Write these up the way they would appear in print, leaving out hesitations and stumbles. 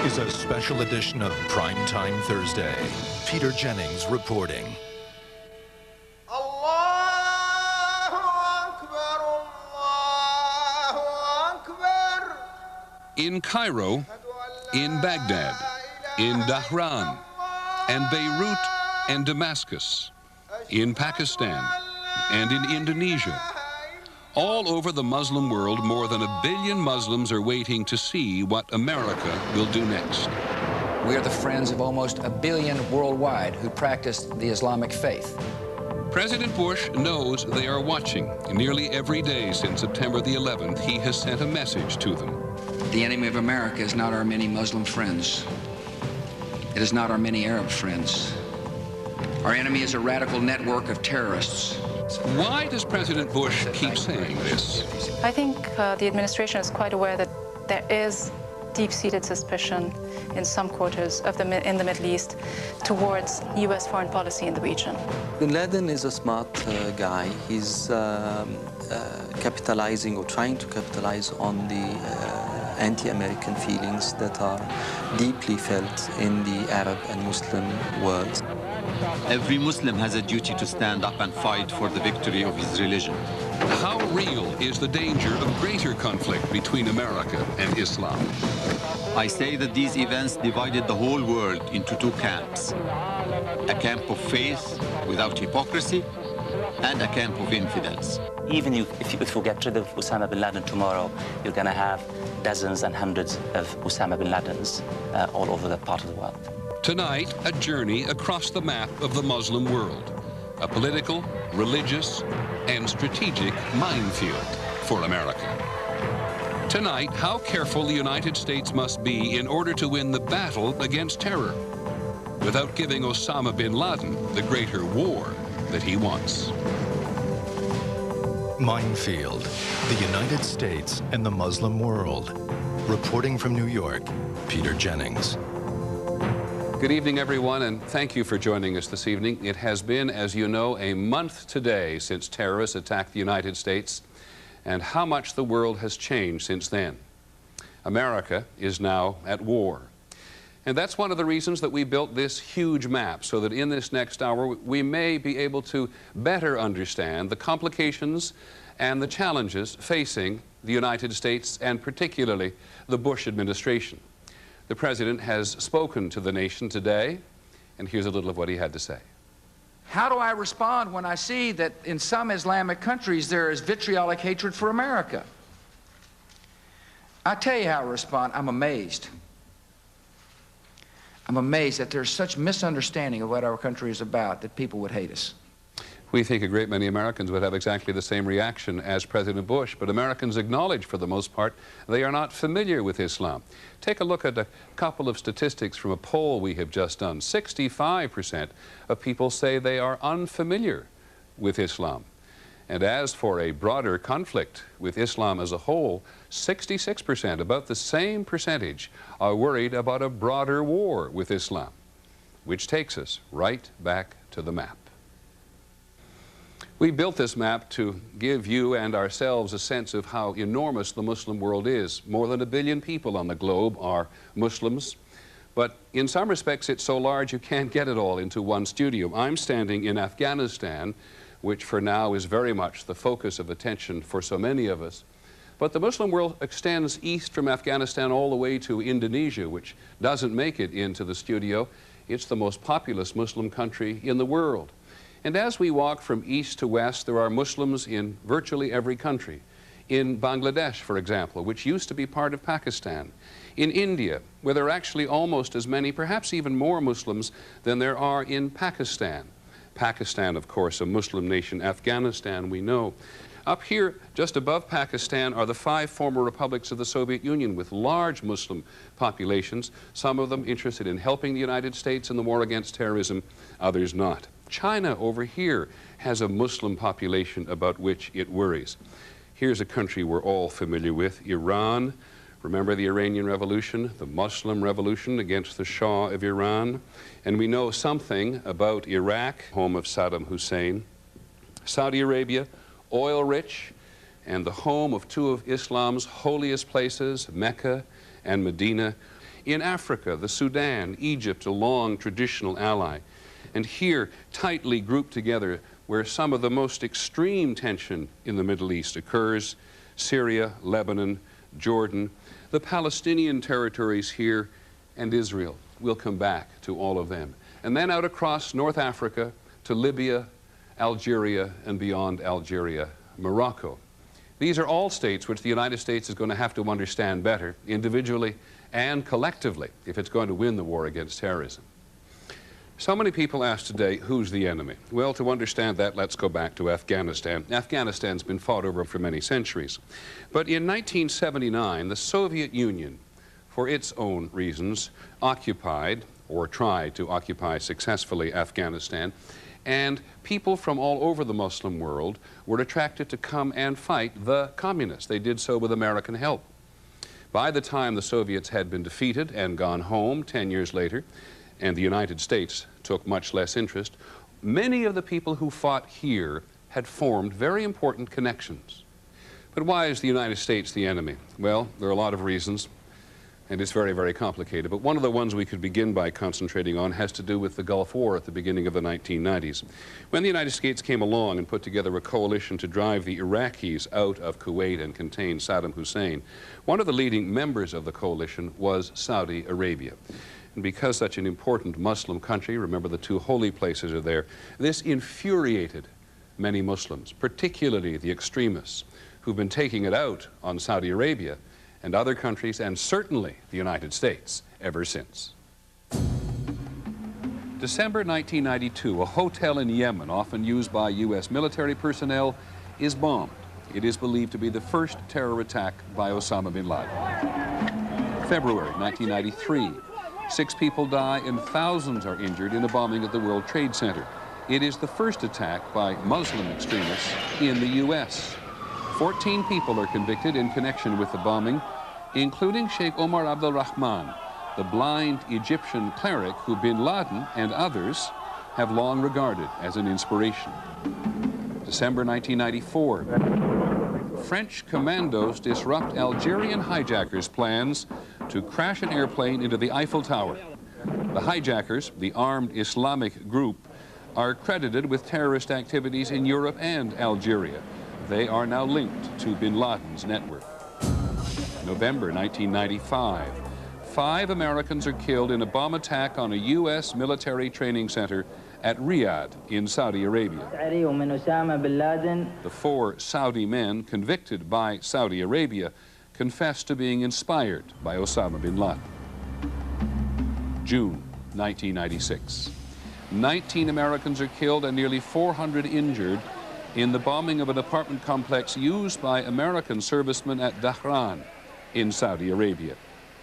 is a special edition of Primetime Thursday. Peter Jennings reporting. In Cairo, in Baghdad, in Dhahran, and Beirut and Damascus, in Pakistan, and in Indonesia. All over the Muslim world, more than 1 billion Muslims are waiting to see what America will do next. We are the friends of almost 1 billion worldwide who practice the Islamic faith. President Bush knows they are watching. Nearly every day since September the 11th, he has sent a message to them. The enemy of America is not our many Muslim friends. It is not our many Arab friends. Our enemy is a radical network of terrorists. Why does President Bush keep saying this? I think the administration is quite aware that there is deep-seated suspicion in some quarters of in the Middle East towards U.S. foreign policy in the region. Bin Laden is a smart guy. He's capitalizing or trying to capitalize on the anti-American feelings that are deeply felt in the Arab and Muslim world. Every Muslim has a duty to stand up and fight for the victory of his religion. How real is the danger of greater conflict between America and Islam? I say that these events divided the whole world into two camps. A camp of faith without hypocrisy and a camp of infidels. Even if you get rid of Osama bin Laden tomorrow, you're going to have dozens and hundreds of Osama bin Ladens all over that part of the world. Tonight, a journey across the map of the Muslim world. A political, religious, and strategic minefield for America. Tonight, how careful the United States must be in order to win the battle against terror, without giving Osama bin Laden the greater war that he wants. Minefield, the United States and the Muslim world. Reporting from New York, Peter Jennings. Good evening, everyone, and thank you for joining us this evening. It has been, as you know, a month today since terrorists attacked the United States, and how much the world has changed since then. America is now at war. And that's one of the reasons that we built this huge map, so that in this next hour we may be able to better understand the complications and the challenges facing the United States, and particularly the Bush administration. The President has spoken to the nation today, and here's a little of what he had to say. How do I respond when I see that in some Islamic countries there is vitriolic hatred for America? I tell you how I respond. I'm amazed. I'm amazed that there's such misunderstanding of what our country is about that people would hate us. We think a great many Americans would have exactly the same reaction as President Bush, but Americans acknowledge, for the most part, they are not familiar with Islam. Take a look at a couple of statistics from a poll we have just done. 65% of people say they are unfamiliar with Islam. And as for a broader conflict with Islam as a whole, 66%, about the same percentage, are worried about a broader war with Islam, which takes us right back to the map. We built this map to give you and ourselves a sense of how enormous the Muslim world is. More than 1 billion people on the globe are Muslims, but in some respects it's so large you can't get it all into one studio. I'm standing in Afghanistan, which for now is very much the focus of attention for so many of us. But the Muslim world extends east from Afghanistan all the way to Indonesia, which doesn't make it into the studio. It's the most populous Muslim country in the world. And as we walk from east to west, there are Muslims in virtually every country. In Bangladesh, for example, which used to be part of Pakistan. In India, where there are actually almost as many, perhaps even more Muslims than there are in Pakistan. Pakistan, of course, a Muslim nation. Afghanistan, we know. Up here, just above Pakistan, are the 5 former republics of the Soviet Union with large Muslim populations, some of them interested in helping the United States in the war against terrorism, others not. China over here has a Muslim population about which it worries. Here's a country we're all familiar with, Iran. Remember the Iranian Revolution, the Muslim Revolution against the Shah of Iran? And we know something about Iraq, home of Saddam Hussein. Saudi Arabia, oil-rich, and the home of 2 of Islam's holiest places, Mecca and Medina. In Africa, the Sudan, Egypt, a long traditional ally. And here, tightly grouped together, where some of the most extreme tension in the Middle East occurs, Syria, Lebanon, Jordan, the Palestinian territories here, and Israel. We'll come back to all of them. And then out across North Africa to Libya, Algeria, and beyond Algeria, Morocco. These are all states which the United States is going to have to understand better, individually and collectively, if it's going to win the war against terrorism. So many people ask today, who's the enemy? Well, to understand that, let's go back to Afghanistan. Afghanistan's been fought over for many centuries. But in 1979, the Soviet Union, for its own reasons, occupied, or tried to occupy successfully, Afghanistan. And people from all over the Muslim world were attracted to come and fight the communists. They did so with American help. By the time the Soviets had been defeated and gone home 10 years later, and the United States took much less interest, many of the people who fought here had formed very important connections. But why is the United States the enemy? Well, there are a lot of reasons, and it's very, very complicated. But one of the ones we could begin by concentrating on has to do with the Gulf War at the beginning of the 1990s. When the United States came along and put together a coalition to drive the Iraqis out of Kuwait and contain Saddam Hussein, one of the leading members of the coalition was Saudi Arabia. And because such an important Muslim country, remember the two holy places are there, this infuriated many Muslims, particularly the extremists who've been taking it out on Saudi Arabia and other countries, and certainly the United States, ever since. December 1992, a hotel in Yemen, often used by U.S. military personnel, is bombed. It is believed to be the first terror attack by Osama bin Laden. February 1993, 6 people die and thousands are injured in a bombing at the World Trade Center. It is the first attack by Muslim extremists in the U.S. 14 people are convicted in connection with the bombing, including Sheikh Omar Abdul Rahman, the blind Egyptian cleric who bin Laden and others have long regarded as an inspiration. December 1994, French commandos disrupt Algerian hijackers' plans to crash an airplane into the Eiffel Tower. The hijackers, the armed Islamic group, are credited with terrorist activities in Europe and Algeria. They are now linked to bin Laden's network. November 1995, 5 Americans are killed in a bomb attack on a U.S. military training center at Riyadh in Saudi Arabia. The 4 Saudi men convicted by Saudi Arabia confessed to being inspired by Osama bin Laden. June 1996. 19 Americans are killed and nearly 400 injured in the bombing of an apartment complex used by American servicemen at Dhahran in Saudi Arabia.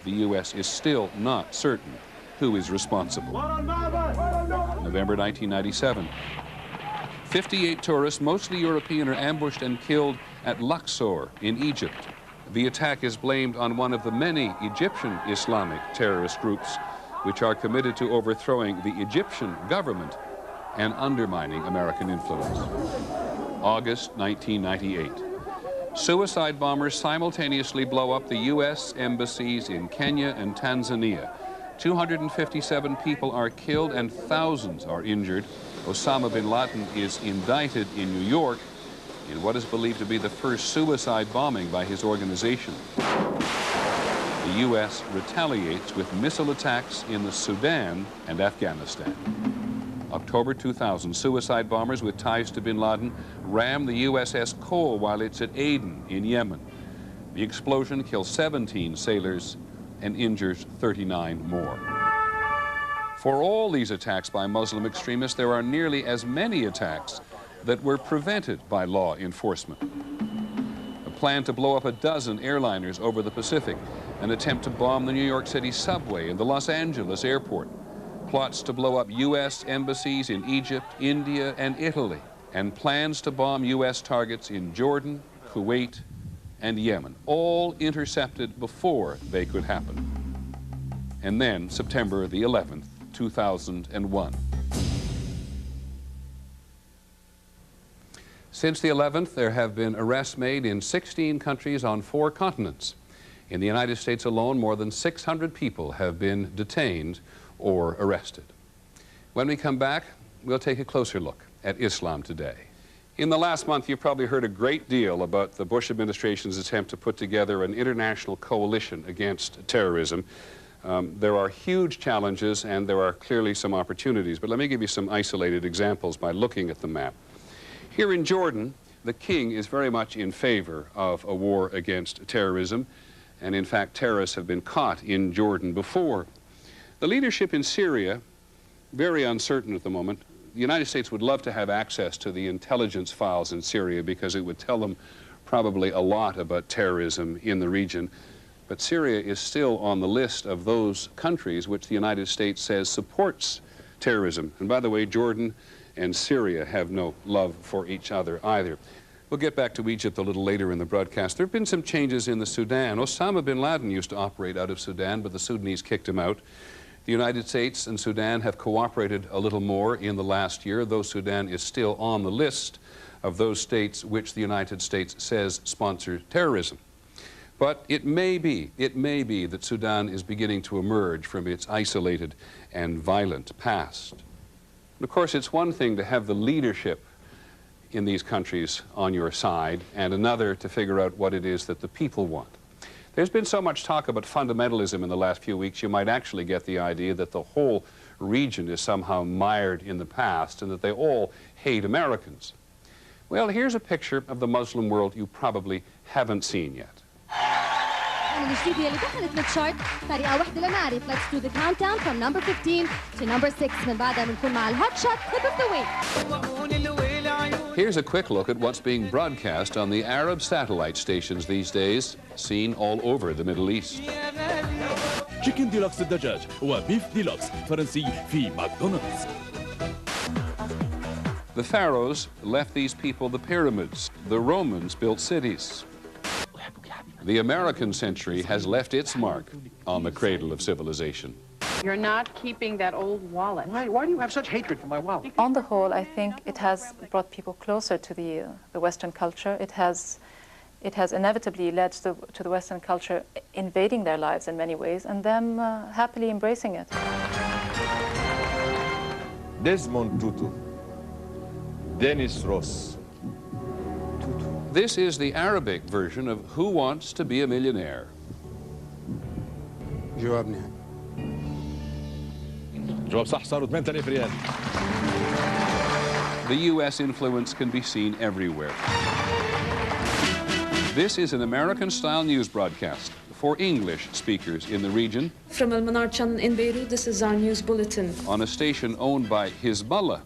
The U.S. is still not certain who is responsible. November 1997. 58 tourists, mostly European, are ambushed and killed at Luxor in Egypt. The attack is blamed on one of the many Egyptian Islamic terrorist groups which are committed to overthrowing the Egyptian government and undermining American influence. August 1998. Suicide bombers simultaneously blow up the U.S. embassies in Kenya and Tanzania. 257 people are killed and thousands are injured. Osama bin Laden is indicted in New York in what is believed to be the first suicide bombing by his organization. The U.S. retaliates with missile attacks in the Sudan and Afghanistan. October 2000, suicide bombers with ties to bin Laden rammed the USS Cole while it's at Aden in Yemen. The explosion kills 17 sailors and injures 39 more. For all these attacks by Muslim extremists, there are nearly as many attacks that were prevented by law enforcement. A plan to blow up a dozen airliners over the Pacific, an attempt to bomb the New York City subway and the Los Angeles airport, plots to blow up U.S. embassies in Egypt, India, and Italy, and plans to bomb U.S. targets in Jordan, Kuwait, and Yemen, all intercepted before they could happen. And then September the 11th, 2001. Since the 11th, there have been arrests made in 16 countries on 4 continents. In the United States alone, more than 600 people have been detained or arrested. When we come back, we'll take a closer look at Islam today. In the last month, you've probably heard a great deal about the Bush administration's attempt to put together an international coalition against terrorism. There are huge challenges and there are clearly some opportunities, but let me give you some isolated examples by looking at the map. Here in Jordan, the king is very much in favor of a war against terrorism, and in fact terrorists have been caught in Jordan before. The leadership in Syria, very uncertain at the moment. The United States would love to have access to the intelligence files in Syria because it would tell them probably a lot about terrorism in the region. But Syria is still on the list of those countries which the United States says supports terrorism. And by the way, Jordan and Syria have no love for each other either. We'll get back to Egypt a little later in the broadcast. There have been some changes in the Sudan. Osama bin Laden used to operate out of Sudan, but the Sudanese kicked him out. The United States and Sudan have cooperated a little more in the last year, though Sudan is still on the list of those states which the United States says sponsor terrorism. But it may be that Sudan is beginning to emerge from its isolated and violent past. And of course, it's one thing to have the leadership in these countries on your side, and another to figure out what it is that the people want. There's been so much talk about fundamentalism in the last few weeks, you might actually get the idea that the whole region is somehow mired in the past and that they all hate Americans. Well, here's a picture of the Muslim world you probably haven't seen yet. الجديدة اللي دخلت للشارت طريقة واحدة لنعرف. Let's do the countdown from number 15 to number 6. من بعدها بنكون مع الهوت شوت clip of the week. Here's a quick look at what's being broadcast on the Arab satellite stations these days, seen all over the Middle East. Chicken Deluxe الدجاج وبيف ديلوكس فرنسي في ماكدونالدز. The pharaohs left these people the pyramids. The Romans built cities. The American century has left its mark on the cradle of civilization. You're not keeping that old wallet. Why do you have such hatred for my wallet? On the whole, I think it has brought people closer to the Western culture. It has inevitably led to the Western culture invading their lives in many ways and them happily embracing it. Desmond Tutu, Dennis Ross. This is the Arabic version of Who Wants to Be a Millionaire? جوابني. جواب صح صاروا 8000 ريال. The U.S. influence can be seen everywhere. This is an American-style news broadcast for English speakers in the region. From Al Manar Channel in Beirut, this is our news bulletin. On a station owned by Hezbollah,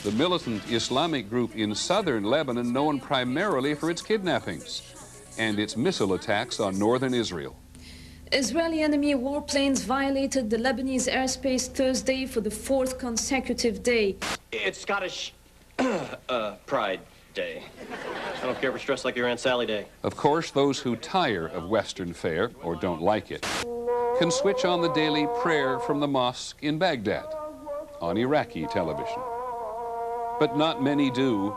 the militant Islamic group in southern Lebanon known primarily for its kidnappings and its missile attacks on northern Israel. Israeli enemy warplanes violated the Lebanese airspace Thursday for the 4th consecutive day. It's Scottish Pride Day. I don't care if it's dressed like your Aunt Sally Day. Of course, those who tire of Western fare or don't like it can switch on the daily prayer from the mosque in Baghdad on Iraqi television. But not many do.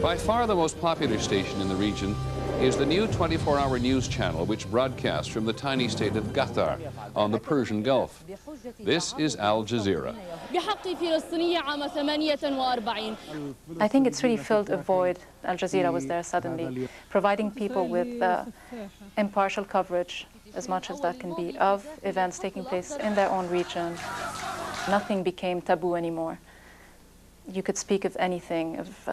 By far the most popular station in the region is the new 24-hour news channel which broadcasts from the tiny state of Qatar on the Persian Gulf. This is Al Jazeera. I think it's really filled a void. Al Jazeera was there suddenly, providing people with impartial coverage, as much as that can be, of events taking place in their own region. Nothing became taboo anymore. You could speak of anything, of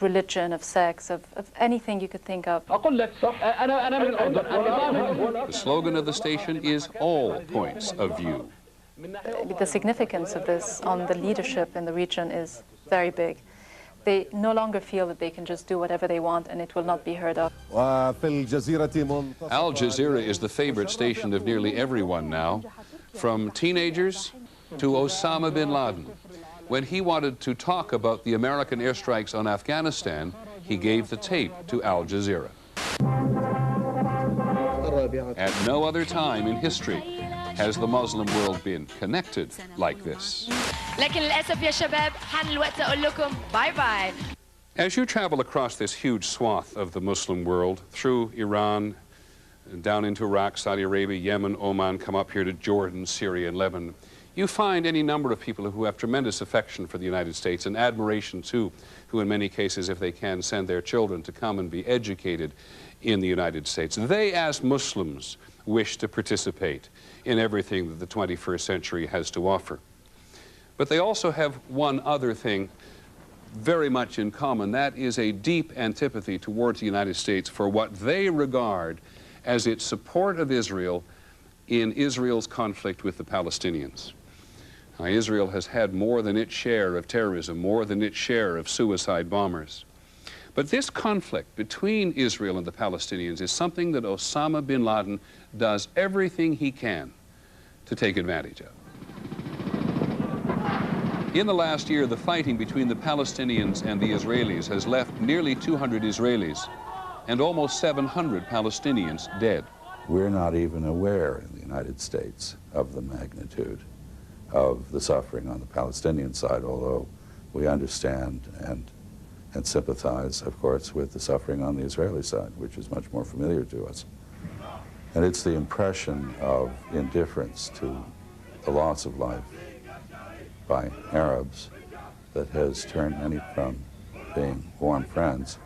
religion, of sex, of anything you could think of. The slogan of the station is all points of view. The significance of this on the leadership in the region is very big. They no longer feel that they can just do whatever they want and it will not be heard of. Al Jazeera is the favorite station of nearly everyone now, from teenagers to Osama bin Laden. When he wanted to talk about the American airstrikes on Afghanistan, he gave the tape to Al Jazeera. At no other time in history has the Muslim world been connected like this. لكن للأسف يا شباب حان الوقت أقول لكم باي باي. As you travel across this huge swath of the Muslim world, through Iran, down into Iraq, Saudi Arabia, Yemen, Oman, come up here to Jordan, Syria, and Lebanon, you find any number of people who have tremendous affection for the United States and admiration, too, who in many cases, if they can, send their children to come and be educated in the United States. They, as Muslims, wish to participate in everything that the 21st century has to offer. But they also have one other thing very much in common. That is a deep antipathy towards the United States for what they regard as its support of Israel in Israel's conflict with the Palestinians. Now, Israel has had more than its share of terrorism, more than its share of suicide bombers. But this conflict between Israel and the Palestinians is something that Osama bin Laden does everything he can to take advantage of. In the last year, the fighting between the Palestinians and the Israelis has left nearly 200 Israelis and almost 700 Palestinians dead. We're not even aware in the United States of the magnitude of the suffering on the Palestinian side, although we understand and sympathize, of course, with the suffering on the Israeli side, which is much more familiar to us. And it's the impression of indifference to the loss of life by Arabs that has turned many from being warm friends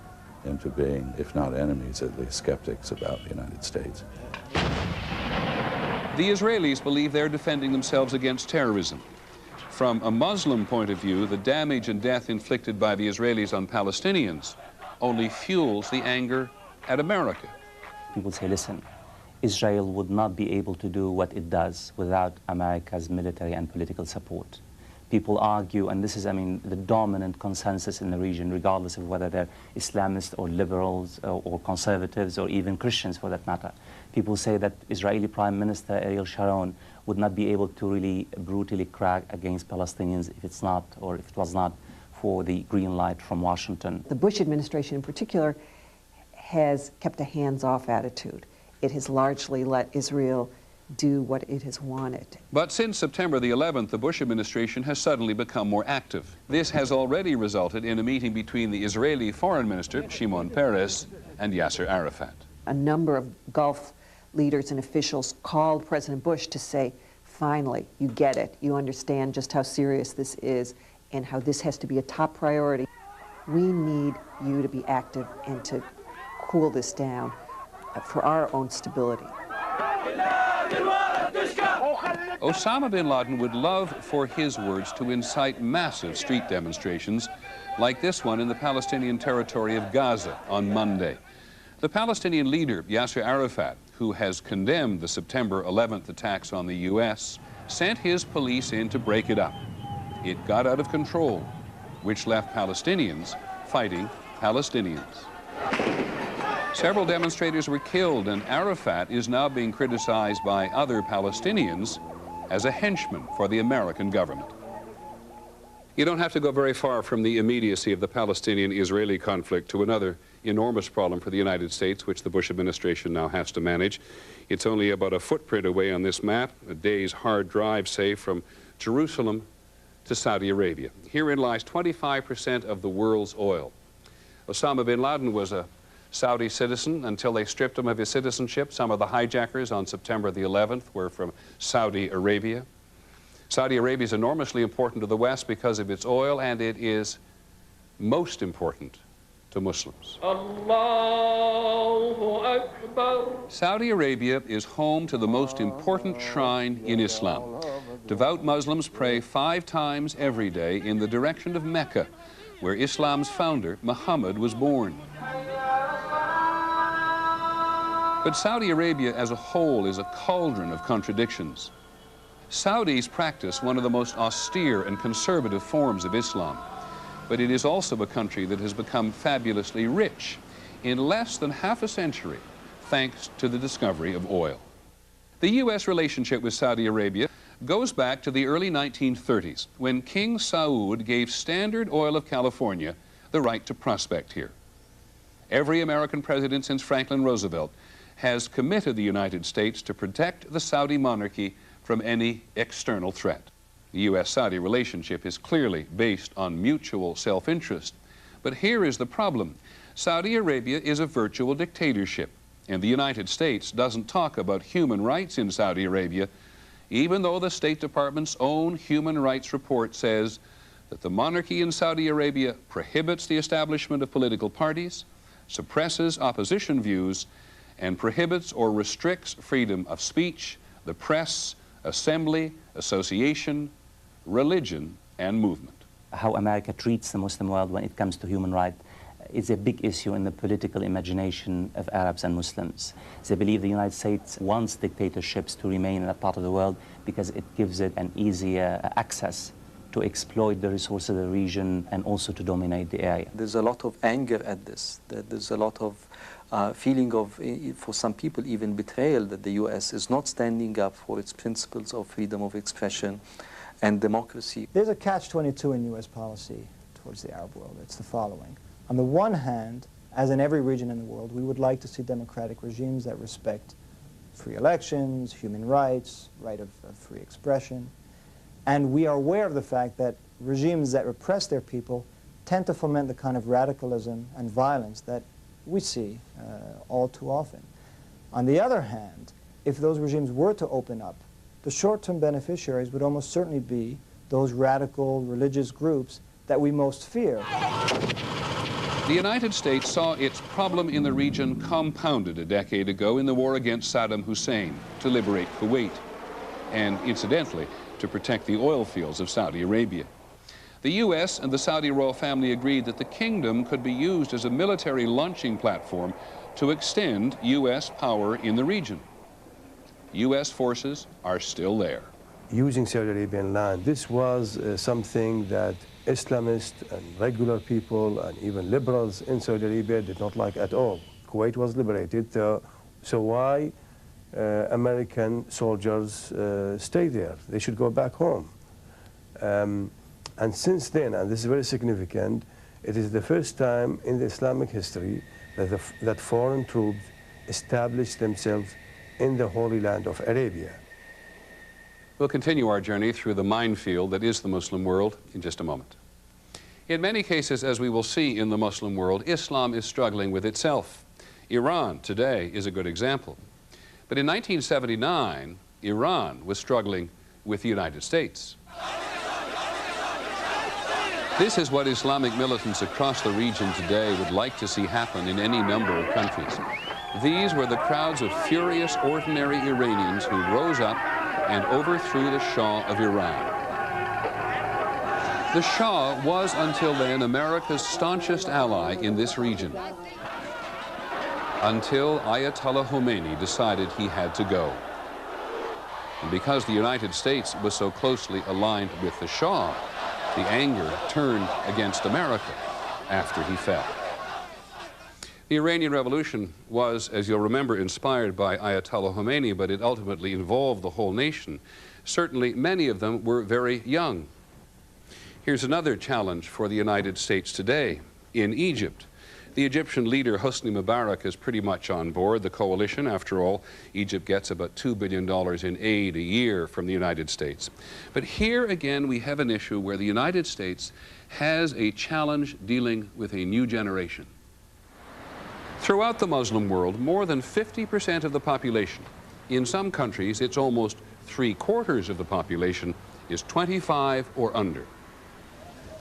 into being, if not enemies, at least skeptics about the United States. The Israelis believe they're defending themselves against terrorism. From a Muslim point of view, the damage and death inflicted by the Israelis on Palestinians only fuels the anger at America. People say, listen, Israel would not be able to do what it does without America's military and political support. People argue, and this is, I mean, the dominant consensus in the region, regardless of whether they're Islamists or liberals or conservatives or even Christians for that matter. People say that Israeli Prime Minister Ariel Sharon would not be able to really brutally crack against Palestinians if it's not, or if it was not for the green light from Washington. The Bush administration in particular has kept a hands-off attitude. It has largely let Israel do what it has wanted. But since September the 11th, the Bush administration has suddenly become more active. This has already resulted in a meeting between the Israeli Foreign Minister, Shimon Peres, and Yasser Arafat. A number of Gulf leaders and officials called President Bush to say, finally, you get it. You understand just how serious this is and how this has to be a top priority. We need you to be active and to cool this down for our own stability. Osama bin Laden would love for his words to incite massive street demonstrations like this one in the Palestinian territory of Gaza on Monday. The Palestinian leader, Yasser Arafat, who has condemned the September 11th attacks on the U.S., sent his police in to break it up. It got out of control, which left Palestinians fighting Palestinians. Several demonstrators were killed, and Arafat is now being criticized by other Palestinians as a henchman for the American government. You don't have to go very far from the immediacy of the Palestinian-Israeli conflict to another enormous problem for the United States, which the Bush administration now has to manage. It's only about a footprint away on this map, a day's hard drive, say, from Jerusalem to Saudi Arabia. Herein lies 25% of the world's oil. Osama bin Laden was a Saudi citizen until they stripped him of his citizenship. Some of the hijackers on September the 11th were from Saudi Arabia. Saudi Arabia is enormously important to the West because of its oil, and it is most important to Muslims. Allahu Akbar. Saudi Arabia is home to the most important shrine in Islam. Devout Muslims pray 5 times every day in the direction of Mecca, where Islam's founder, Muhammad, was born. But Saudi Arabia as a whole is a cauldron of contradictions. Saudis practice one of the most austere and conservative forms of Islam, but it is also a country that has become fabulously rich in less than half a century, thanks to the discovery of oil. The U.S. relationship with Saudi Arabia goes back to the early 1930s, when King Saud gave Standard Oil of California the right to prospect here. Every American president since Franklin Roosevelt has committed the United States to protect the Saudi monarchy from any external threat. The U.S.-Saudi relationship is clearly based on mutual self-interest, But here is the problem. Saudi Arabia is a virtual dictatorship, and the United States doesn't talk about human rights in Saudi Arabia, even though the State Department's own human rights report says that the monarchy in Saudi Arabia prohibits the establishment of political parties, suppresses opposition views, and prohibits or restricts freedom of speech, the press, assembly, association, religion, and movement. How America treats the Muslim world when it comes to human rights is a big issue in the political imagination of Arabs and Muslims. They believe the United States wants dictatorships to remain in that part of the world because it gives it an easier access to exploit the resources of the region and also to dominate the area. There's a lot of anger at this. There's a lot of feeling of, for some people, even betrayal that the U.S. is not standing up for its principles of freedom of expression and democracy. There's a catch-22 in U.S. policy towards the Arab world. It's the following. On the one hand, as in every region in the world, we would like to see democratic regimes that respect free elections, human rights, right of free expression. And we are aware of the fact that regimes that repress their people tend to foment the kind of radicalism and violence that we see all too often. On the other hand, if those regimes were to open up, the short-term beneficiaries would almost certainly be those radical religious groups that we most fear. The United States saw its problem in the region compounded a decade ago in the war against Saddam Hussein to liberate Kuwait and, incidentally, to protect the oil fields of Saudi Arabia. The U.S. and the Saudi royal family agreed that the kingdom could be used as a military launching platform to extend U.S. power in the region. U.S. forces are still there. Using Saudi Arabian land, this was something that Islamists and regular people and even liberals in Saudi Arabia did not like at all. Kuwait was liberated, so why American soldiers stay there? They should go back home. And since then, and this is very significant, it is the first time in the Islamic history that foreign troops established themselves in the Holy Land of Arabia. We'll continue our journey through the minefield that is the Muslim world in just a moment. In many cases, as we will see in the Muslim world, Islam is struggling with itself. Iran today is a good example. But in 1979, Iran was struggling with the United States. This is what Islamic militants across the region today would like to see happen in any number of countries. These were the crowds of furious, ordinary Iranians who rose up and overthrew the Shah of Iran. The Shah was, until then, America's staunchest ally in this region, until Ayatollah Khomeini decided he had to go. And because the United States was so closely aligned with the Shah, the anger turned against America after he fell. The Iranian Revolution was, as you'll remember, inspired by Ayatollah Khomeini, but it ultimately involved the whole nation. Certainly, many of them were very young. Here's another challenge for the United States today. In Egypt, the Egyptian leader Hosni Mubarak is pretty much on board the coalition. After all, Egypt gets about $2 billion in aid a year from the United States. But here again, we have an issue where the United States has a challenge dealing with a new generation. Throughout the Muslim world, more than 50% of the population, in some countries it's almost 3/4 of the population, is 25 or under.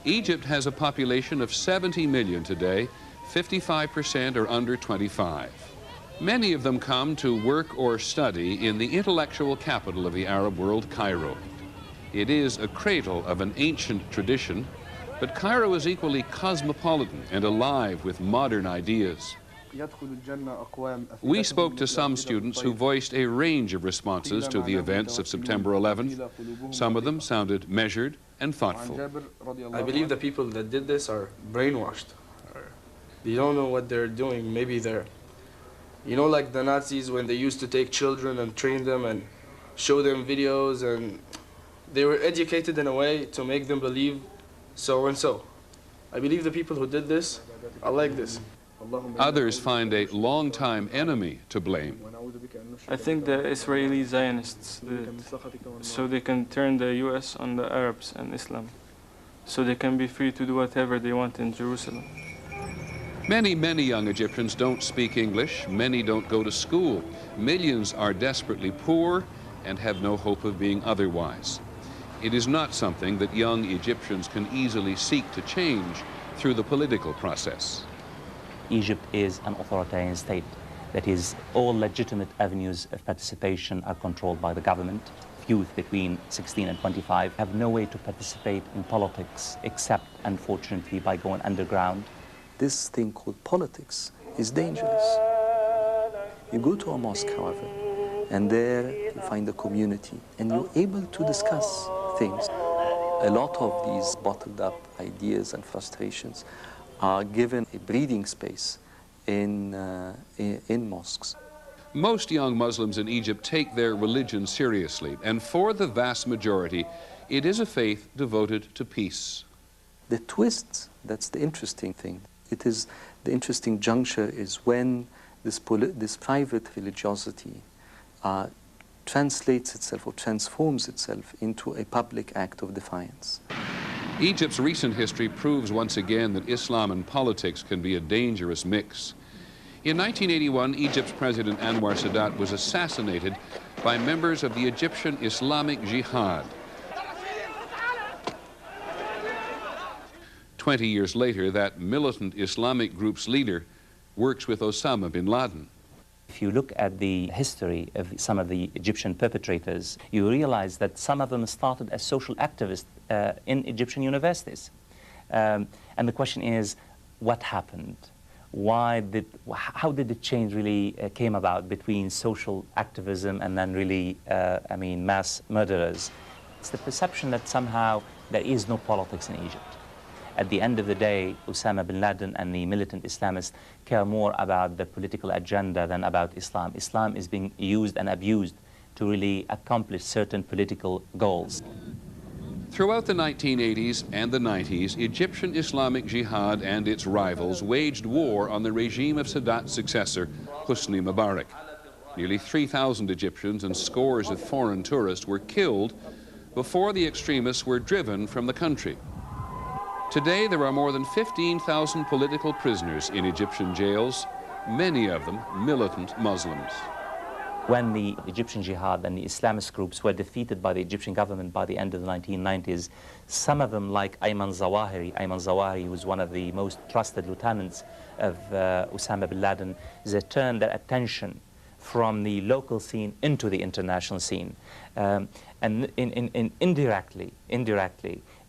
Egypt has a population of 70 million today. 55% are under 25. Many of them come to work or study in the intellectual capital of the Arab world, Cairo. It is a cradle of an ancient tradition, but Cairo is equally cosmopolitan and alive with modern ideas. We spoke to some students who voiced a range of responses to the events of September 11th. Some of them sounded measured and thoughtful. I believe the people that did this are brainwashed. They don't know what they're doing. Maybe they're, you know, like the Nazis when they used to take children and train them and show them videos, and they were educated in a way to make them believe so and so. I believe the people who did this are like this. Others find a longtime enemy to blame. I think the Israeli Zionists did it, so they can turn the U.S. on the Arabs and Islam, so they can be free to do whatever they want in Jerusalem. Many young Egyptians don't speak English. Many don't go to school. Millions are desperately poor and have no hope of being otherwise. It is not something that young Egyptians can easily seek to change through the political process. Egypt is an authoritarian state. That is, all legitimate avenues of participation are controlled by the government. Youth between 16 and 25 have no way to participate in politics except, unfortunately, by going underground. This thing called politics is dangerous. You go to a mosque, however, and there you find a community, and you're able to discuss things. A lot of these bottled up ideas and frustrations are given a breathing space in mosques. Most young Muslims in Egypt take their religion seriously, and for the vast majority, it is a faith devoted to peace. The twist, that's the interesting thing. It is the interesting juncture is when this private religiosity translates itself or transforms itself into a public act of defiance. Egypt's recent history proves once again that Islam and politics can be a dangerous mix. In 1981, Egypt's President Anwar Sadat was assassinated by members of the Egyptian Islamic Jihad. 20 years later, that militant Islamic group's leader works with Osama bin Laden. If you look at the history of some of the Egyptian perpetrators, you realize that some of them started as social activists in Egyptian universities. And the question is, what happened? How did the change really came about between social activism and then really, mass murderers? It's the perception that somehow there is no politics in Egypt. At the end of the day, Osama bin Laden and the militant Islamists care more about the political agenda than about Islam. Islam is being used and abused to really accomplish certain political goals. Throughout the 1980s and the 90s, Egyptian Islamic Jihad and its rivals waged war on the regime of Sadat's successor, Hosni Mubarak. Nearly 3,000 Egyptians and scores of foreign tourists were killed before the extremists were driven from the country. Today, there are more than 15,000 political prisoners in Egyptian jails, many of them militant Muslims. When the Egyptian Jihad and the Islamist groups were defeated by the Egyptian government by the end of the 1990s, some of them, like Ayman Zawahiri was one of the most trusted lieutenants of Osama bin Laden, they turned their attention from the local scene into the international scene. And indirectly,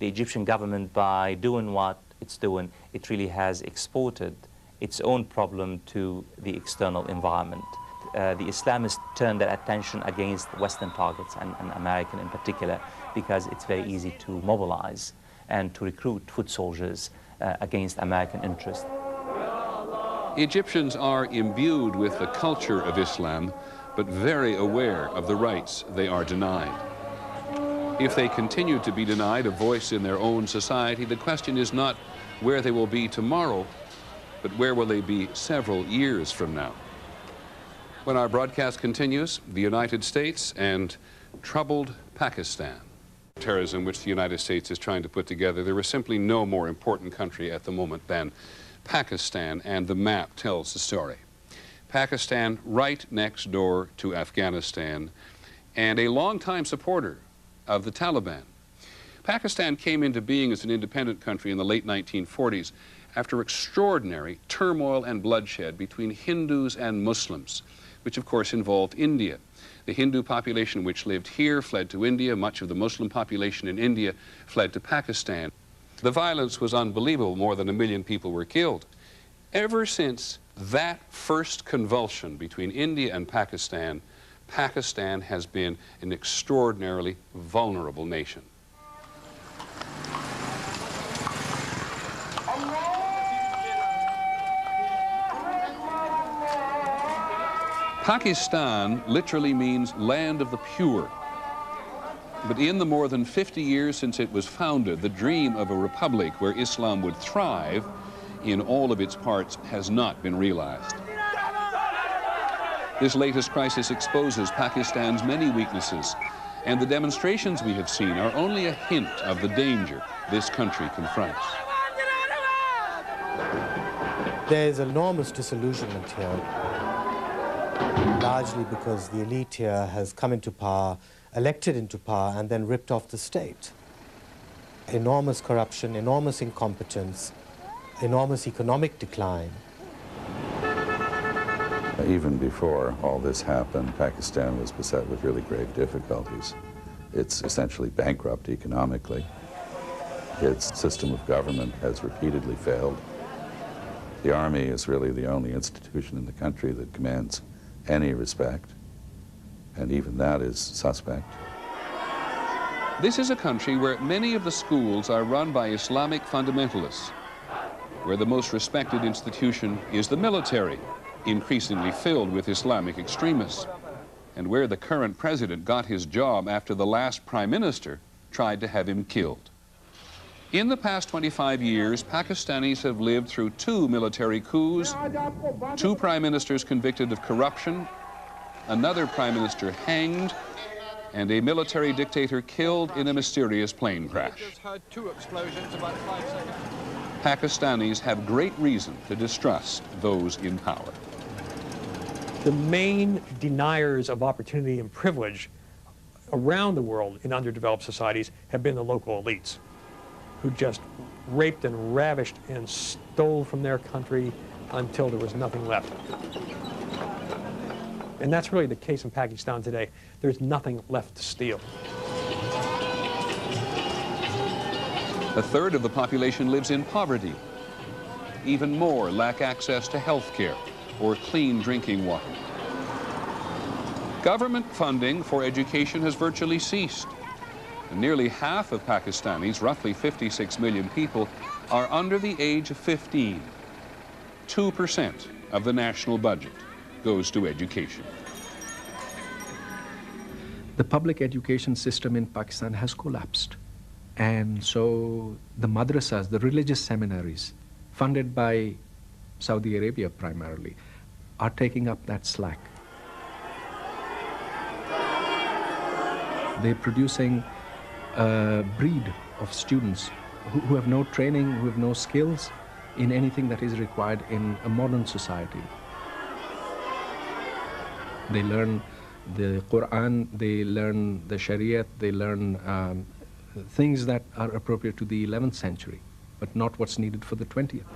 the Egyptian government, by doing what it's doing, it really has exported its own problem to the external environment. The Islamists turned their attention against Western targets and American in particular, because it's very easy to mobilize and to recruit foot soldiers against American interests. Egyptians are imbued with the culture of Islam, but very aware of the rights they are denied. If they continue to be denied a voice in their own society, the question is not where they will be tomorrow, but where will they be several years from now. When our broadcast continues, the United States and troubled Pakistan. Terrorism which the United States is trying to put together, there is simply no more important country at the moment than Pakistan, and the map tells the story. Pakistan right next door to Afghanistan, and a longtime supporter of the Taliban. Pakistan came into being as an independent country in the late 1940s after extraordinary turmoil and bloodshed between Hindus and Muslims, which of course involved India. The Hindu population which lived here fled to India. Much of the Muslim population in India fled to Pakistan. The violence was unbelievable. More than 1 million people were killed. Ever since that first convulsion between India and Pakistan, Pakistan has been an extraordinarily vulnerable nation. Pakistan literally means land of the pure. But in the more than 50 years since it was founded, the dream of a republic where Islam would thrive in all of its parts has not been realized. This latest crisis exposes Pakistan's many weaknesses, and the demonstrations we have seen are only a hint of the danger this country confronts. There's enormous disillusionment here, largely because the elite here has come into power, elected into power, and then ripped off the state. Enormous corruption, enormous incompetence, enormous economic decline. Even before all this happened, Pakistan was beset with really grave difficulties. It's essentially bankrupt economically. Its system of government has repeatedly failed. The army is really the only institution in the country that commands any respect, and even that is suspect. This is a country where many of the schools are run by Islamic fundamentalists, where the most respected institution is the military, increasingly filled with Islamic extremists, and where the current president got his job after the last prime minister tried to have him killed. In the past 25 years, Pakistanis have lived through 2 military coups, 2 prime ministers convicted of corruption, another prime minister hanged, and a military dictator killed in a mysterious plane crash. Pakistanis have great reason to distrust those in power. The main deniers of opportunity and privilege around the world in underdeveloped societies have been the local elites, who just raped and ravished and stole from their country until there was nothing left. And that's really the case in Pakistan today. There's nothing left to steal. A third of the population lives in poverty. Even more lack access to health care or clean drinking water. Government funding for education has virtually ceased. And nearly half of Pakistanis, roughly 56 million people, are under the age of 15. 2% of the national budget goes to education. The public education system in Pakistan has collapsed. And so the madrasas, the religious seminaries, funded by Saudi Arabia primarily, are taking up that slack. They're producing a breed of students who have no training, who have no skills in anything that is required in a modern society. They learn the Quran, they learn the Sharia, they learn things that are appropriate to the 11th century, but not what's needed for the 20th.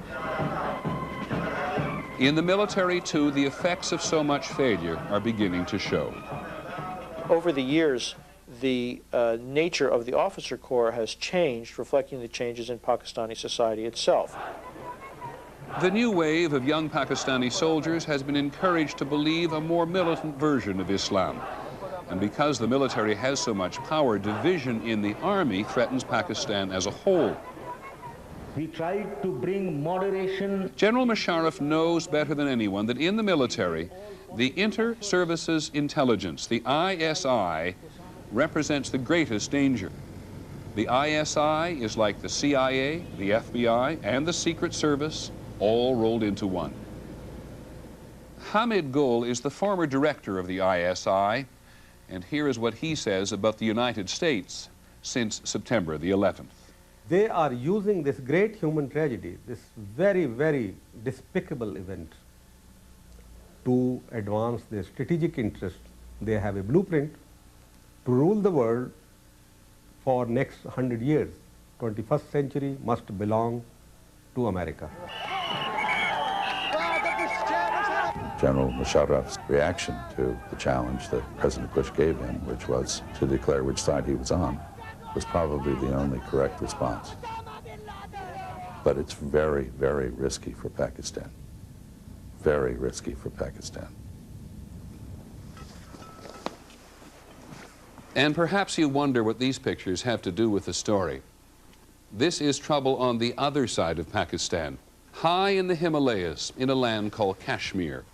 In the military, too, the effects of so much failure are beginning to show. Over the years, the nature of the officer corps has changed, reflecting the changes in Pakistani society itself. The new wave of young Pakistani soldiers has been encouraged to believe a more militant version of Islam. And because the military has so much power, division in the army threatens Pakistan as a whole. We tried to bring moderation. General Musharraf knows better than anyone that in the military, the Inter-Services Intelligence, the ISI, represents the greatest danger. The ISI is like the CIA, the FBI, and the Secret Service, all rolled into one. Hamid Gul is the former director of the ISI, and here is what he says about the United States since September the 11th. They are using this great human tragedy, this very, very despicable event, to advance their strategic interest. They have a blueprint to rule the world for next 100 years. 21st century must belong to America. General Musharraf's reaction to the challenge that President Bush gave him, which was to declare which side he was on, was probably the only correct response. But it's very, very risky for Pakistan. Very risky for Pakistan. And perhaps you wonder what these pictures have to do with the story. This is trouble on the other side of Pakistan, high in the Himalayas, in a land called Kashmir.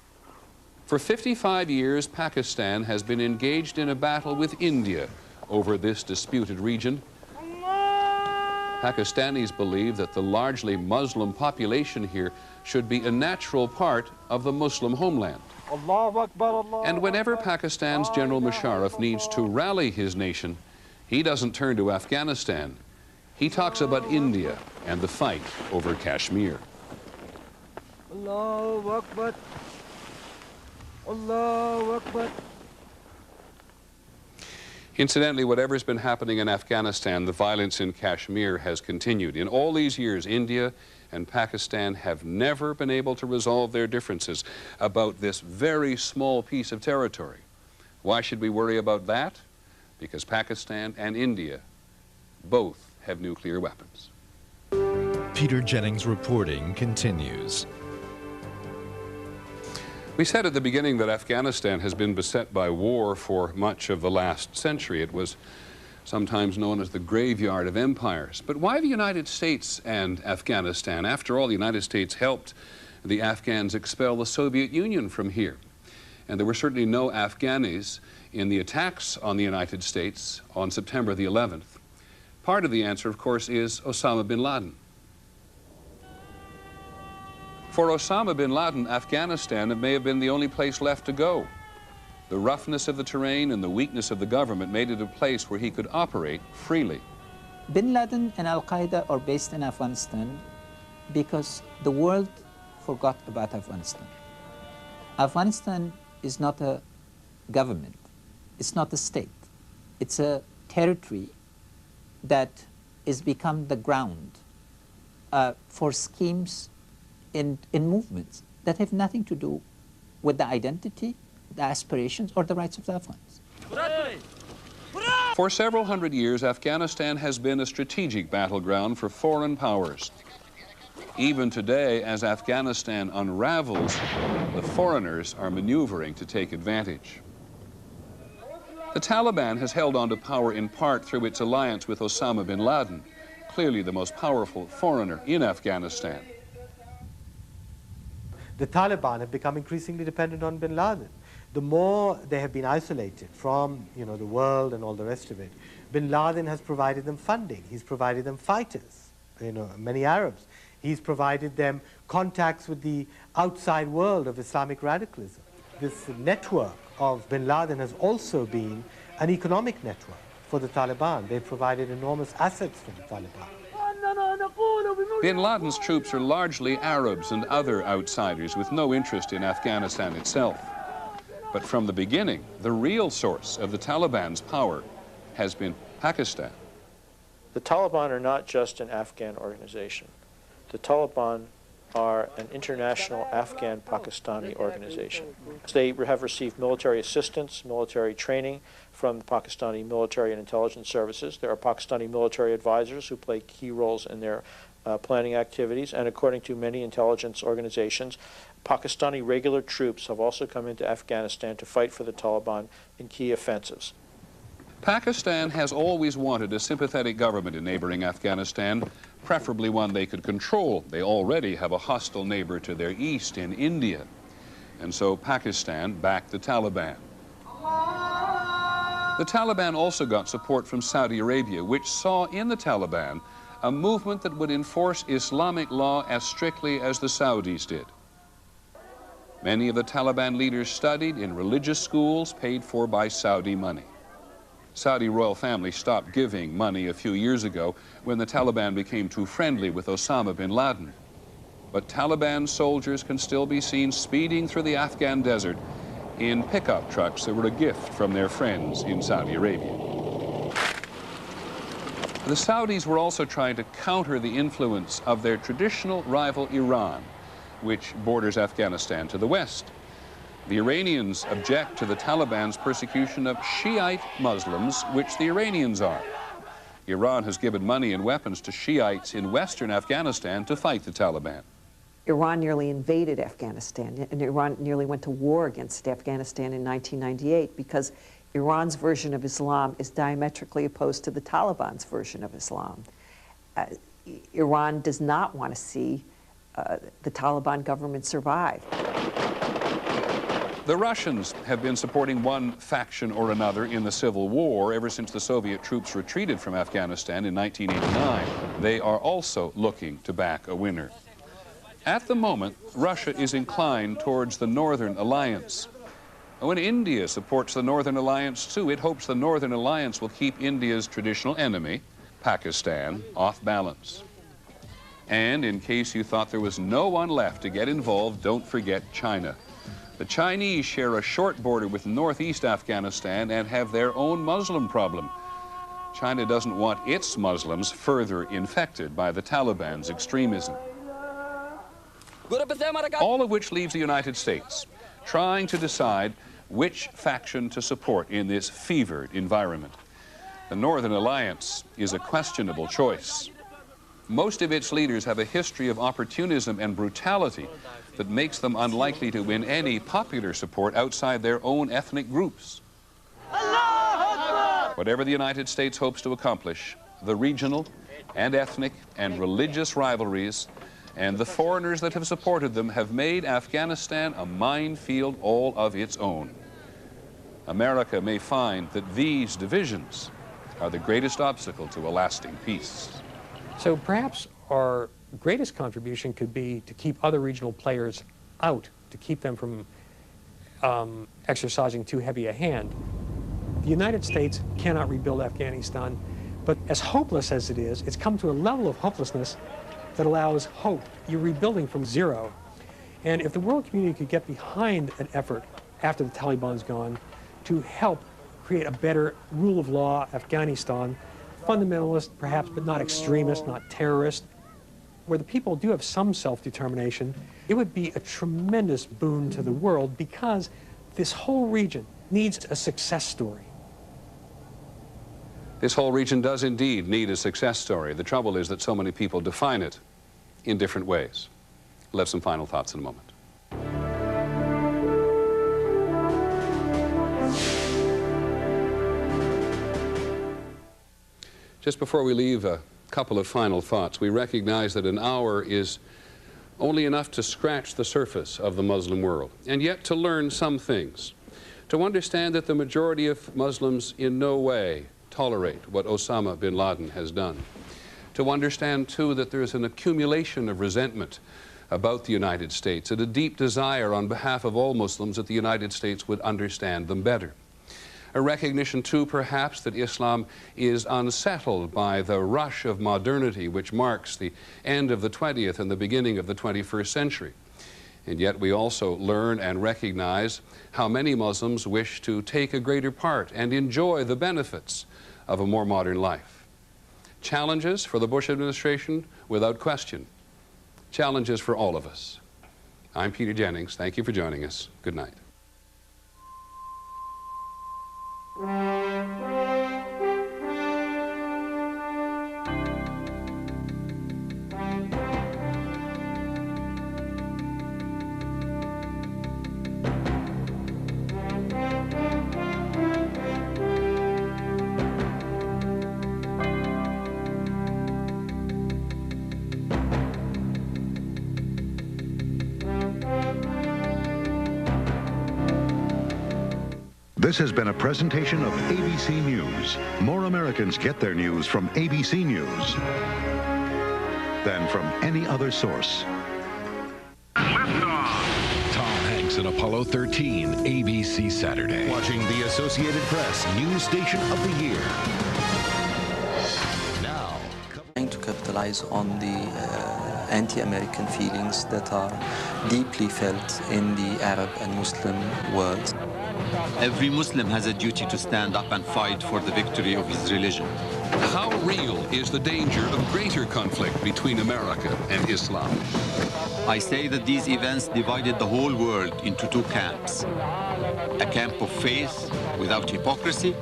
For 55 years, Pakistan has been engaged in a battle with India over this disputed region. Pakistanis believe that the largely Muslim population here should be a natural part of the Muslim homeland. And whenever Pakistan's General Musharraf needs to rally his nation, he doesn't turn to Afghanistan. He talks about India and the fight over Kashmir. Allahu Akbar. Allahu Akbar. Incidentally, whatever's been happening in Afghanistan, the violence in Kashmir has continued. In all these years, India and Pakistan have never been able to resolve their differences about this very small piece of territory. Why should we worry about that? Because Pakistan and India both have nuclear weapons. Peter Jennings' reporting continues. We said at the beginning that Afghanistan has been beset by war for much of the last century. It was sometimes known as the graveyard of empires. But why the United States and Afghanistan? After all, the United States helped the Afghans expel the Soviet Union from here. And there were certainly no Afghanis in the attacks on the United States on September the 11th. Part of the answer, of course, is Osama bin Laden. For Osama bin Laden, Afghanistan may have been the only place left to go. The roughness of the terrain and the weakness of the government made it a place where he could operate freely. Bin Laden and Al-Qaeda are based in Afghanistan because the world forgot about Afghanistan. Afghanistan is not a government. It's not a state. It's a territory that has become the ground for schemes in movements that have nothing to do with the identity, the aspirations, or the rights of the Afghans. For several hundred years, Afghanistan has been a strategic battleground for foreign powers. Even today, as Afghanistan unravels, the foreigners are maneuvering to take advantage. The Taliban has held on to power in part through its alliance with Osama bin Laden, clearly the most powerful foreigner in Afghanistan. The Taliban have become increasingly dependent on bin Laden. The more they have been isolated from, the world and all the rest of it, bin Laden has provided them funding. He's provided them fighters, many Arabs. He's provided them contacts with the outside world of Islamic radicalism. This network of bin Laden has also been an economic network for the Taliban. They've provided enormous assets for the Taliban. Bin Laden's troops are largely Arabs and other outsiders with no interest in Afghanistan itself. But from the beginning, the real source of the Taliban's power has been Pakistan. The Taliban are not just an Afghan organization. The Taliban are an international Afghan-Pakistani organization. They have received military assistance, military training from the Pakistani military and intelligence services. There are Pakistani military advisors who play key roles in their planning activities, and according to many intelligence organizations, Pakistani regular troops have also come into Afghanistan to fight for the Taliban in key offensives. Pakistan has always wanted a sympathetic government in neighboring Afghanistan, preferably one they could control. They already have a hostile neighbor to their east in India. And so Pakistan backed the Taliban. The Taliban also got support from Saudi Arabia, which saw in the Taliban a movement that would enforce Islamic law as strictly as the Saudis did. Many of the Taliban leaders studied in religious schools paid for by Saudi money. Saudi royal family stopped giving money a few years ago when the Taliban became too friendly with Osama bin Laden. But Taliban soldiers can still be seen speeding through the Afghan desert in pickup trucks that were a gift from their friends in Saudi Arabia. The Saudis were also trying to counter the influence of their traditional rival Iran, which borders Afghanistan to the west. The Iranians object to the Taliban's persecution of Shiite Muslims, which the Iranians are. Iran has given money and weapons to Shiites in western Afghanistan to fight the Taliban. Iran nearly invaded Afghanistan, and Iran nearly went to war against Afghanistan in 1998 because Iran's version of Islam is diametrically opposed to the Taliban's version of Islam. Iran does not want to see the Taliban government survive. The Russians have been supporting one faction or another in the civil war ever since the Soviet troops retreated from Afghanistan in 1989. They are also looking to back a winner. At the moment, Russia is inclined towards the Northern Alliance. When India supports the Northern Alliance too, it hopes the Northern Alliance will keep India's traditional enemy, Pakistan, off balance. And in case you thought there was no one left to get involved, don't forget China. The Chinese share a short border with northeast Afghanistan and have their own Muslim problem. China doesn't want its Muslims further infected by the Taliban's extremism. All of which leaves the United States trying to decide which faction to support in this fevered environment. The Northern Alliance is a questionable choice. Most of its leaders have a history of opportunism and brutality that makes them unlikely to win any popular support outside their own ethnic groups. Whatever the United States hopes to accomplish, the regional and ethnic and religious rivalries and the foreigners that have supported them have made Afghanistan a minefield all of its own. America may find that these divisions are the greatest obstacle to a lasting peace. So perhaps our greatest contribution could be to keep other regional players out, to keep them from exercising too heavy a hand. The United States cannot rebuild Afghanistan, but as hopeless as it is, it's come to a level of hopelessness that allows hope. You're rebuilding from zero. And if the world community could get behind an effort after the Taliban's gone to help create a better rule of law Afghanistan, fundamentalist perhaps, but not extremist, not terrorist, where the people do have some self-determination, it would be a tremendous boon to the world because this whole region needs a success story. This whole region does indeed need a success story. The trouble is that so many people define it in different ways. We'll have some final thoughts in a moment. Just before we leave, a couple of final thoughts. We recognize that an hour is only enough to scratch the surface of the Muslim world, and yet to learn some things. To understand that the majority of Muslims in no way tolerate what Osama bin Laden has done. To understand, too, that there's an accumulation of resentment about the United States and a deep desire on behalf of all Muslims that the United States would understand them better. A recognition, too, perhaps, that Islam is unsettled by the rush of modernity which marks the end of the 20th and the beginning of the 21st century. And yet we also learn and recognize how many Muslims wish to take a greater part and enjoy the benefits of a more modern life. Challenges for the Bush administration, without question. Challenges for all of us. I'm Peter Jennings. Thank you for joining us. Good night. This has been a presentation of ABC News. More Americans get their news from ABC News than from any other source. Tom Hanks in Apollo 13, ABC Saturday. Watching the Associated Press News Station of the Year. Now, trying to capitalize on the anti-American feelings that are deeply felt in the Arab and Muslim world. Every Muslim has a duty to stand up and fight for the victory of his religion. How real is the danger of greater conflict between America and Islam? I say that these events divided the whole world into two camps. A camp of faith without hypocrisy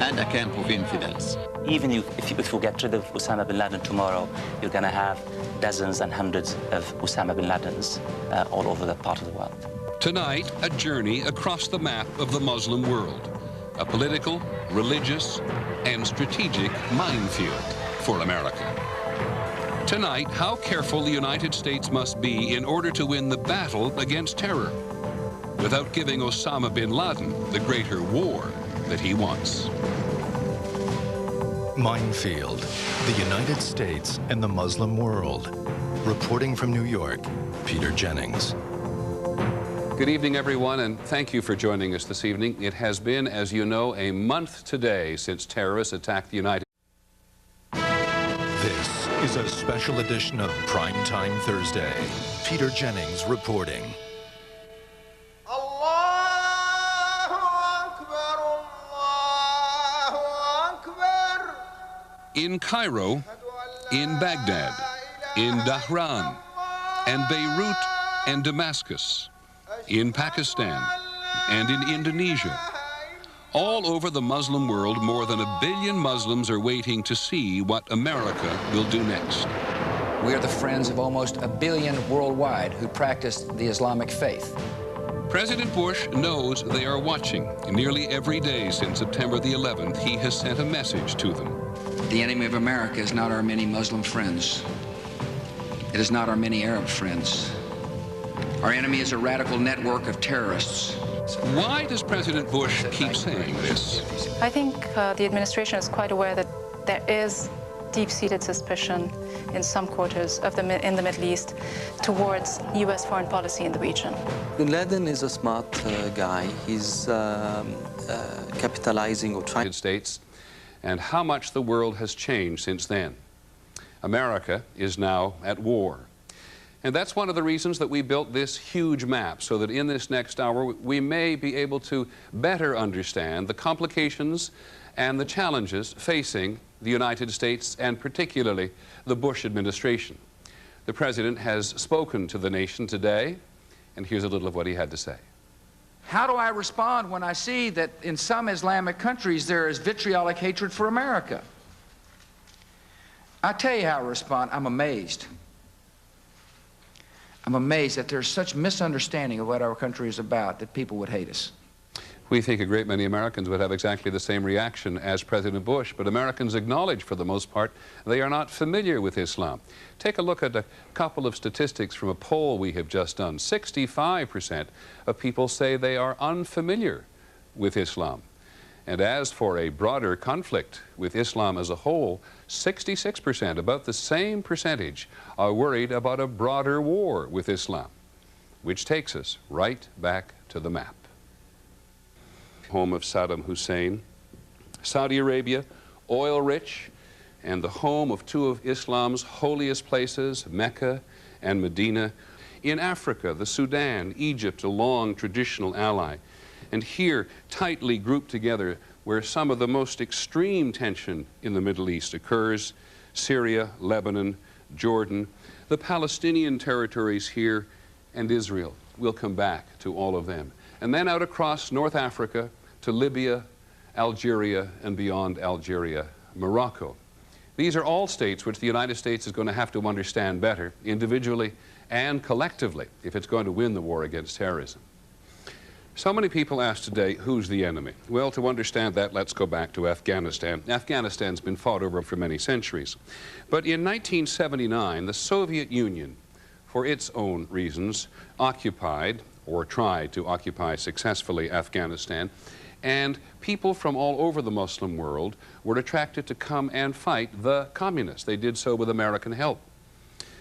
and a camp of infidels. Even if you get rid of Osama bin Laden tomorrow, you're going to have dozens and hundreds of Osama bin Ladens all over that part of the world. Tonight, a journey across the map of the Muslim world. A political, religious, and strategic minefield for America. Tonight, how careful the United States must be in order to win the battle against terror, without giving Osama bin Laden the greater war that he wants. Minefield, the United States and the Muslim world. Reporting from New York, Peter Jennings. Good evening, everyone, and thank you for joining us this evening. It has been, as you know, a month today since terrorists attacked the United States. This is a special edition of Primetime Thursday. Peter Jennings reporting. In Cairo, in Baghdad, in Dhahran, and Beirut and Damascus, in Pakistan, and in Indonesia. All over the Muslim world, more than 1 billion Muslims are waiting to see what America will do next. We are the friends of almost 1 billion worldwide who practice the Islamic faith. President Bush knows they are watching. Nearly every day since September the 11th, he has sent a message to them. The enemy of America is not our many Muslim friends. It is not our many Arab friends. Our enemy is a radical network of terrorists. Why does President Bush keep saying this? I think the administration is quite aware that there is deep-seated suspicion in some quarters of in the Middle East towards U.S. foreign policy in the region. Bin Laden is a smart guy. He's capitalizing or trying. States, and how much the world has changed since then. America is now at war. And that's one of the reasons that we built this huge map, so that in this next hour we may be able to better understand the complications and the challenges facing the United States and particularly the Bush administration. The President has spoken to the nation today, and here's a little of what he had to say. How do I respond when I see that in some Islamic countries there is vitriolic hatred for America? I tell you how I respond. I'm amazed. I'm amazed that there's such misunderstanding of what our country is about that people would hate us. We think a great many Americans would have exactly the same reaction as President Bush, but Americans acknowledge, for the most part, they are not familiar with Islam. Take a look at a couple of statistics from a poll we have just done. 65% of people say they are unfamiliar with Islam. And as for a broader conflict with Islam as a whole, 66%, about the same percentage, are worried about a broader war with Islam, which takes us right back to the map. Home of Saddam Hussein, Saudi Arabia, oil-rich, and the home of two of Islam's holiest places, Mecca and Medina. In Africa, the Sudan, Egypt, a long traditional ally. And here, tightly grouped together, where some of the most extreme tension in the Middle East occurs, Syria, Lebanon, Jordan, the Palestinian territories here, and Israel. We'll come back to all of them. And then out across North Africa to Libya, Algeria, and beyond Algeria, Morocco. These are all states which the United States is going to have to understand better, individually and collectively, if it's going to win the war against terrorism. So many people ask today, who's the enemy? Well, to understand that, let's go back to Afghanistan. Afghanistan's been fought over for many centuries. But in 1979, the Soviet Union, for its own reasons, occupied, or tried to occupy successfully, Afghanistan. And people from all over the Muslim world were attracted to come and fight the communists. They did so with American help.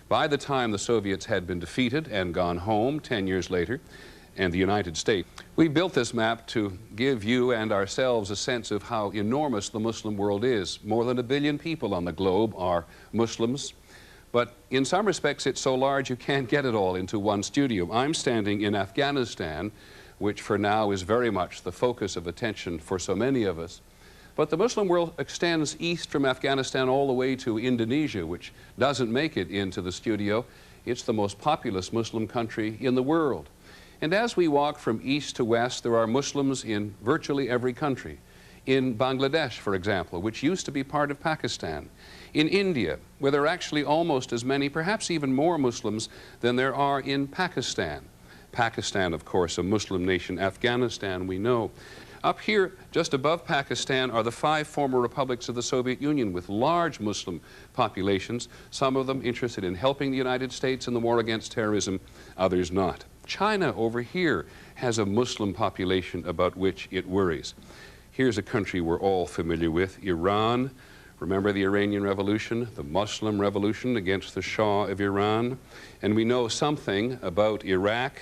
By the time the Soviets had been defeated and gone home 10 years later, and the United States, we built this map to give you and ourselves a sense of how enormous the Muslim world is. More than 1 billion people on the globe are Muslims. But in some respects, it's so large you can't get it all into one studio. I'm standing in Afghanistan, which for now is very much the focus of attention for so many of us. But the Muslim world extends east from Afghanistan all the way to Indonesia, which doesn't make it into the studio. It's the most populous Muslim country in the world. And as we walk from east to west, there are Muslims in virtually every country. In Bangladesh, for example, which used to be part of Pakistan. In India, where there are actually almost as many, perhaps even more Muslims than there are in Pakistan. Pakistan, of course, a Muslim nation. Afghanistan, we know. Up here, just above Pakistan, are the 5 former republics of the Soviet Union with large Muslim populations, some of them interested in helping the United States in the war against terrorism, others not. China over here has a Muslim population about which it worries. Here's a country we're all familiar with, Iran. Remember the Iranian Revolution, the Muslim revolution against the Shah of Iran? And we know something about Iraq.